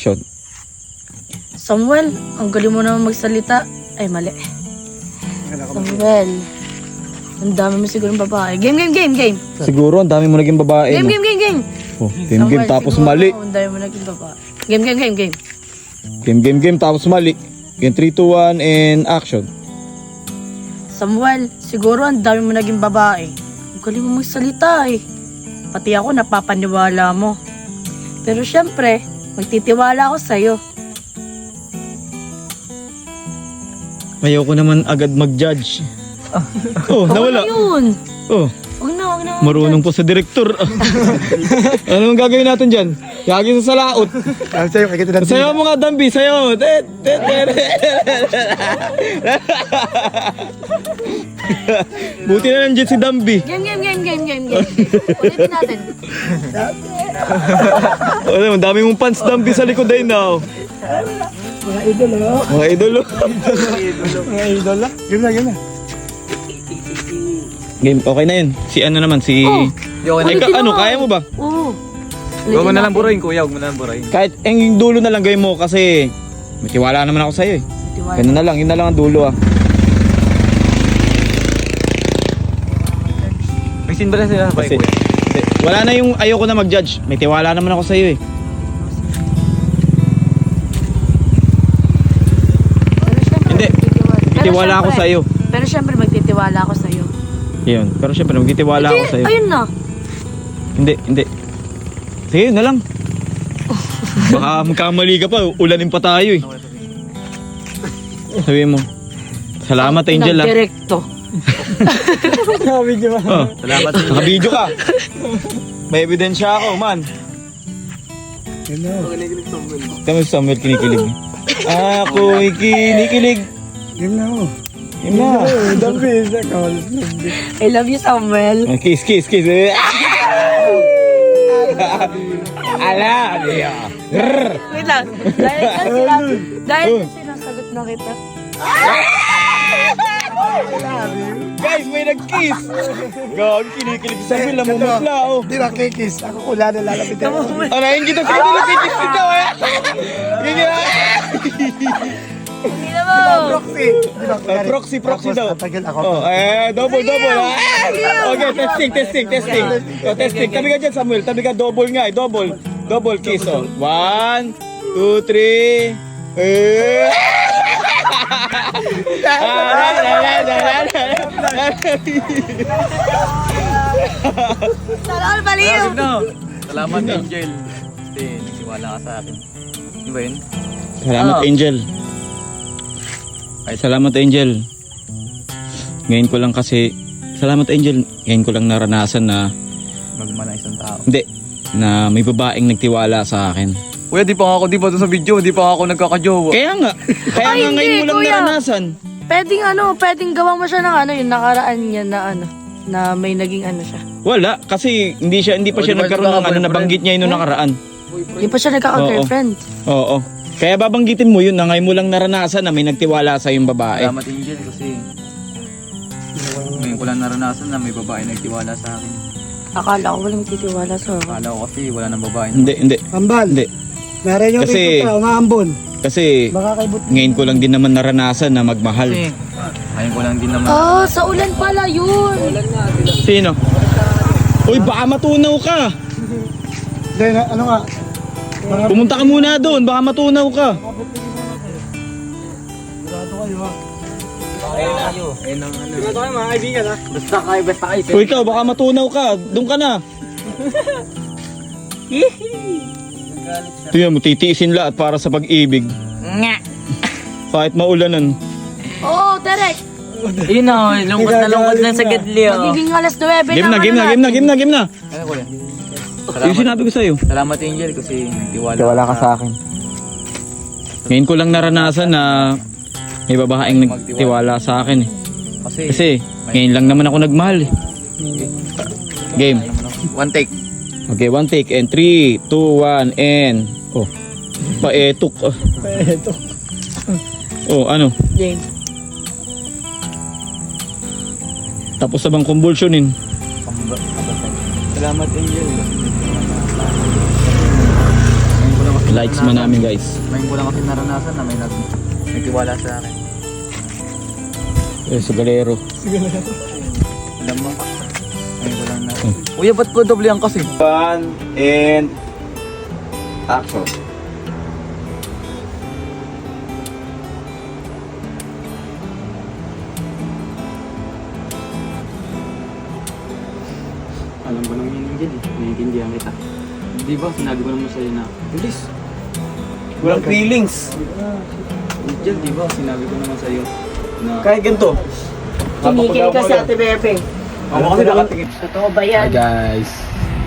Shot. Samuel, ang galing mo naman magsalita. Ay, mali. Samuel, ang dami mo siguro ng babae. Game. Siguro ang dami mo naging babae. Game. Oh, game tapos siguro, mali. Ang dami mo naging babae. Game. Game tapos mali. Game 3, 2, 1 and action. Samuel, siguro ang dami mo naging babae. Ang galing mo magsalita eh. Pati ako napapaniwala mo. Pero syempre, magtitiwala ako sa'yo. Ayoko naman agad mag-judge. Oh, nawala. Yun. Oh, Huwag na. marunong po sa direktor. Anong gagawin natin dyan? Yagi sa laot. Sayo mo nga, Dambi. Sayo. Buti na lang dyan si Dambi. Game. Ulitin natin. Oh, dami mong fans, Dambi, sa likod ay now. Mga idolo. Mga idolo. Mga idolo. Game na. Game, okay na yun. Si ano naman, si... Oh, Ay, ano, kaya mo ba? Oo. Huwag mo na lang burahin, kuya. Huwag mo na lang burahin. Kahit yung dulo na lang gawin mo kasi may tiwala naman ako sa'yo eh. Ganun na lang, yun na lang ang dulo ah. May sin ba na sila? Kasi, wala na yung ayoko na mag-judge. May tiwala naman ako sa'yo eh. Hindi, may tiwala ako sa'yo. Pero syempre magtitiwala ako sa'yo. Yun, pero syempre magtitiwala ako sa'yo. Ayun na. Hindi. Sige, yun na lang. Baka magkamali ka pa, ulanin pa tayo eh. Sabihin mo, salamat Angel ah. Direkto. Video ba? Oh, Salamat din. naka-video ka. May ebidensya ako, man. Yun na. Kami si Samuel kinikilig. Ako'y kinikilig. Game na ako. Yun na. Dambi. Isa ka. I love you, Samuel. Kiss. Ala, diya. Wait lang. Dahil sinasagot na kita. Guys, may nag-kiss. Gawag, kinikilig si Samuel. Namumutla, oh. Di ba kikis? Ako kula na lalapitan. Arayin kita sa kanila, kikis din daw, eh. Hindi na mo. Proxy. Proxy daw. Tatagal ako. Oh, double. Okay, testing. Oh, testing. Tabi ka dyan, Samuel. Tabi ka, double nga, eh. Double kiss, oh. 1, 2, 3. Sana all baliw. Salamat, Angel. Kasi nagtiwala ka sa akin. Di ba yun? Salamat, Angel. Ay, salamat, Angel. Ngayon ko lang kasi, salamat, Angel. Ngayon ko lang naranasan na, Magmana isang tao. hindi, na may babaeng nagtiwala sa akin. Kuya, di pa doon sa video, di pa ako nagkakajowa. Kaya nga Ay, ngayon hindi, mo lang kuya. naranasan. Pwedeng gawa mo siya ng yung nakaraan niya na na may naging siya. Wala, kasi hindi pa O, siya di ba nagkaroon ng boyfriend? nabanggit niya yun nung nakaraan. Hindi pa siya nagkaka-girlfriend. Oo. Kaya babanggitin mo yun na ngayon mo lang naranasan na may nagtiwala sa yung babae. Salamat, Angel, kasi ngayon ko lang naranasan na may babae nagtiwala sa akin. Akala ko walang titiwala sa akin. Akala ko kasi wala nang babae. Hindi. Ambal. Hindi. Narin yung Kasi- ipot umaambon. Kasi Baka kay but. ngayon ko lang din naman naranasan na magmahal. Kasi ngayon ko lang din naman. Sa ulan pala yun. Sino? Uy, baka matunaw ka. Hindi, ano nga? Pumunta ka muna doon, baka matunaw ka. Grado kayo ha. Sigurado kayo mga kaibigan ha. Basta kayo. Uy, ikaw, baka matunaw ka. Doon ka na. Tingnan mo, titiisin lahat para sa pag-ibig. Kahit maulanan. Oo, direct. Yun na, lungkot na sa gadli. Magiging alas 9 Game na. Ano kuya? Yung sinabi ko sa'yo. Salamat, Angel, kasi nagtiwala ka sa akin. Ngayon ko lang naranasan na may babaeng nagtiwala sa akin eh. Kasi ngayon lang naman ako nagmahal eh. Game. One take. Okay, one take and 3, 2, 1 and... Oh, paetok. Ito. Oh, ano? Game. Tapos na bang convulsionin? Salamat, Angel. Lights man namin guys. Ngayon ko lang kasi naranasan na may nagtiwala sa akin. Sa galero. Alam mo, ngayon ko lang na. Kuya, ba't po doble ang kasi? 1 and action. Alam ko naman yun dyan eh. Naiintindihan kita. Di ba, sinabi ko naman sa'yo na, bilis. Walang feelings. Diyan, di ba, sinabi ko naman sa'yo na... Kahit ganito. Tumigil ka sa Ate Bebe. Ako kasi nakatingin. Totoo ba yan? Guys.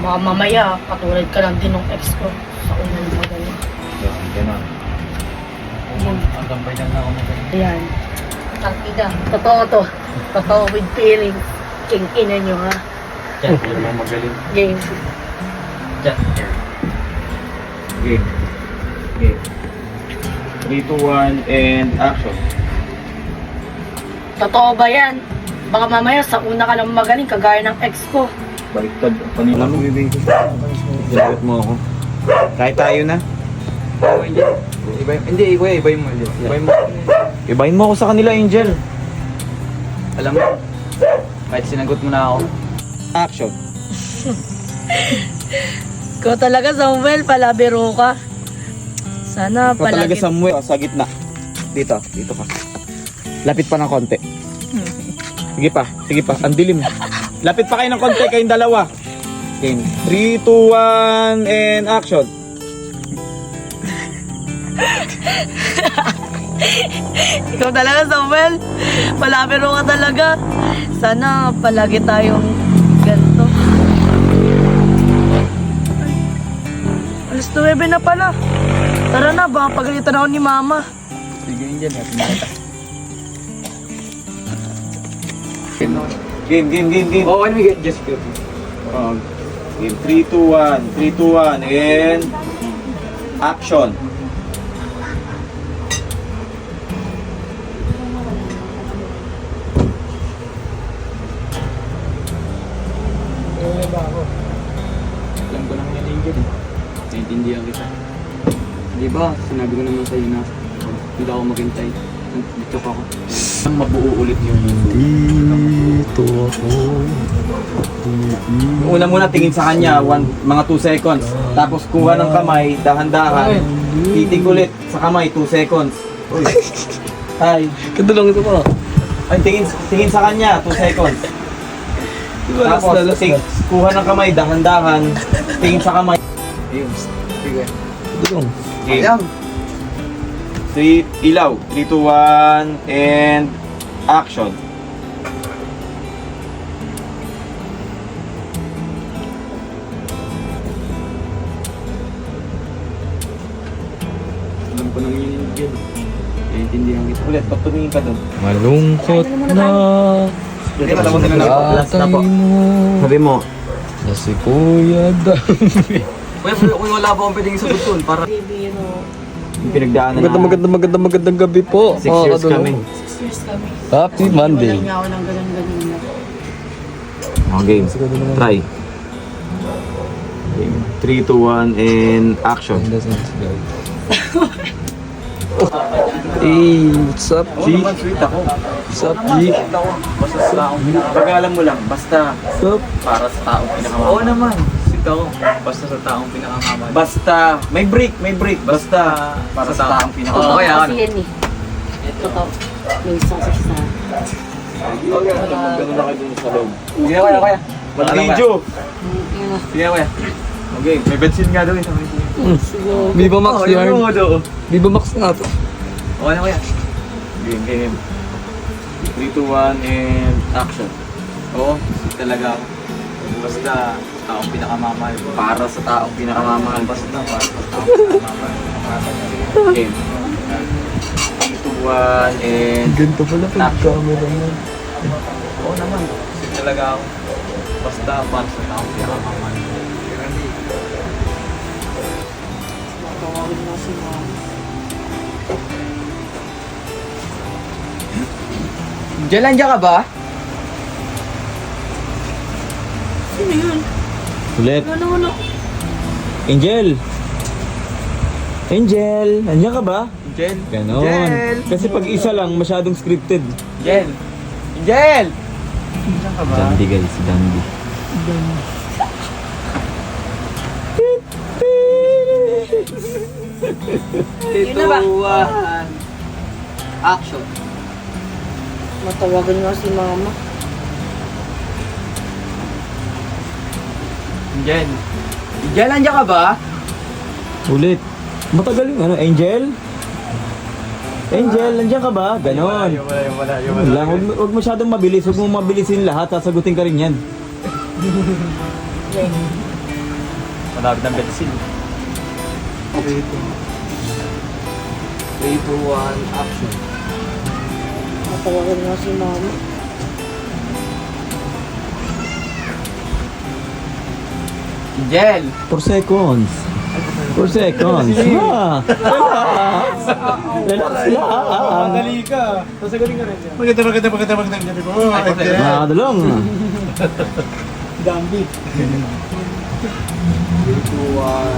Mga mamaya, katulad ka lang din ng ex ko. Sa unang magaling. Ganun. Ayan. Ang gambay lang na ako magaling. Ayan. Partida. Totoo to. Totoo with feelings. King ina nyo ha. Diyan, hindi naman magaling. Game. Diyan. Game. Game. 3, 2, 1 and action. Totoo ba yan? Baka mamaya sa una ka lang magaling kagaya ng ex ko. Baliktad. Panila mo, bibig. Sagot mo ako. Kahit tayo na. Hindi, kuya, ibayin mo ulit. Ibayin mo. Ibahin mo ako sa kanila, Angel. Alam mo, kahit sinagot mo na ako, Action. Ikaw talaga, Samuel, palabiro ka. Sana Ikaw talaga palagi... Samuel, sa gitna. Dito ka. Lapit pa ng konti. Sige pa. Ang dilim. Lapit pa kayo ng konti, kayong dalawa. Game. 3, 2, 1 and action. Ikaw talaga, Samuel. Palabiro ka talaga. Sana palagi tayong ganito. Alas 9 na pala. Tara na, baka pagalitan ako ni Mama. sige yun dyan, natin nakita. Game. Oh, when we get just good. Game 3, 2, 1 and action. Alam ko lang yan, Angel eh. Naiintindihan kita. Di ba, sinabi ko naman sa'yo na hindi ako maghintay. Dito pa ako. Ang mabuo ulit yung Dito ako. Una muna tingin sa kanya, mga 2 seconds. Tapos kuha ng kamay, dahan-dahan. Titig ulit sa kamay, 2 seconds. Uy. Ay. Kadulong ito pa. Ay, tingin sa kanya, 2 seconds. Tapos, kuha ng kamay, dahan-dahan. Tingin sa kamay. Ayun. Sige. Dulong. Game. 3, ilaw. 3, 2, 1 and action. Alam ko nang yun, Angel. Naiintindihan kita. Ulit, pag tumingin ka doon. Malungkot na Hindi, patapusin na lang. Last na po. Sabi mo, na si Kuya Dami. Kuya, wala ba akong pwedeng isagot doon? Para... yung pinagdaanan na. Magandang gabi po. 6 years kami. 6 years kami. Happy Monday. Walang niya ako ng ganun-ganun na. Okay, try. Game. 3, 2, 1 and action. Hey, what's up, G? Sweet ako. What's up, G? Basta sa taong Pag alam mo lang, basta What's up? para sa taong pinakamamahal. Oo naman. Sweet ako. Basta sa taong pinakamamahal. basta may break. Basta para sa taong Totoo pinakamamahal. Okay, kasi yan eh. Totoo. May isang sa Ganun na kayo dun sa loob. Sige, kuya. Mag-video. Sige, kuya. Okay, may bensin nga daw eh. Viva Max yan. daw. Viva Max nga to. Okay na, kuya. Game. 3, 2, 1 and action. Oo, sweet talaga ako. Basta taong pinakamamahal. Para sa taong pinakamamahal. Basta para sa taong pinakamamahal. Game. 3, 2, 1 and Ganito pala pag camera mo. Oo naman. Sweet talaga ako. Basta para sa taong pinakamamahal. Tawagin mo si Mama. Diyan ka ba? Sino yun? ulit. Ano? Angel. Angel, nandiyan ka ba? Angel. Ganon. Angel. Kasi pag isa lang, masyadong scripted. Angel. Angel. Diyan ka ba? Dandy guys, dandy. Yun na ba? Action. Matawagan nga si mama. Angel. Angel, nandiyan ka ba? Ulit. Matagal yung ano, Angel? Angel, nandiyan ka ba? Ganon. Yun lang, huwag masyadong mabilis. Huwag mong mabilisin lahat, sasagutin ka rin yan. Malapit ng bensin. 3, 2, 1, action. Matawagan nga si mama. Angel. 4 seconds. 4 seconds. Ah. Relax lang. Dali ka. Sasagutin ka rin yan. Maganda po. Nakakadalong. Dambi. 3, 2, 1.